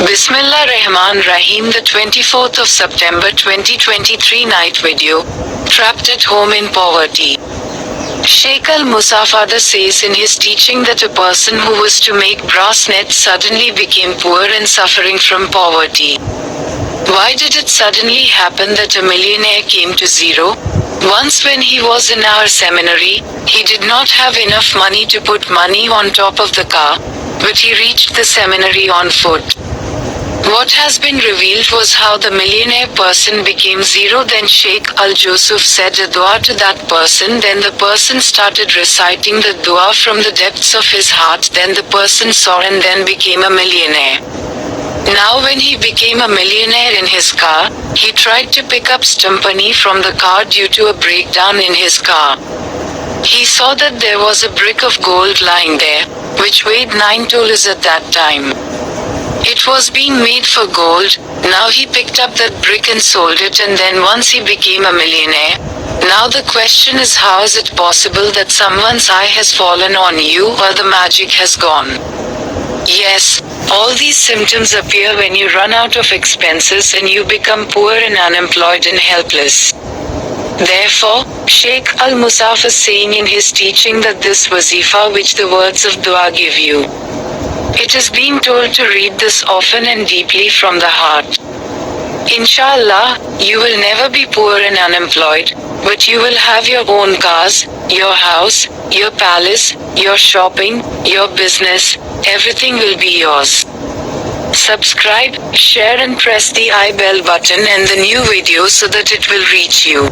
Bismillah Rahman Rahim. The 24th of September 2023 night video. Trapped at home in poverty. Sheikh al-Musafada says in his teaching that a person who was to make brass nets suddenly became poor and suffering from poverty. Why did it suddenly happen that a millionaire came to zero? Once when he was in our seminary, he did not have enough money to put money on top of the car, but he reached the seminary on foot. What has been revealed was how the millionaire person became zero. Then Sheikh al-Joseph said a dua to that person. Then the person started reciting the dua from the depths of his heart. Then the person saw and then became a millionaire. Now when he became a millionaire in his car, he tried to pick up stumpani from the car due to a breakdown in his car. He saw that there was a brick of gold lying there, which weighed 9 tolas at that time. It was being made for gold. Now he picked up that brick and sold it, and then once he became a millionaire. Now the question is, how is it possible that someone's eye has fallen on you or the magic has gone? Yes, all these symptoms appear when you run out of expenses and you become poor and unemployed and helpless. Therefore, Sheikh al-Musaf is saying in his teaching that this wazifa which the words of dua give you, it is being told to read this often and deeply from the heart. Inshallah, you will never be poor and unemployed, but you will have your own cars, your house, your palace, your shopping, your business, everything will be yours. Subscribe, share and press the I bell button and the new video so that it will reach you.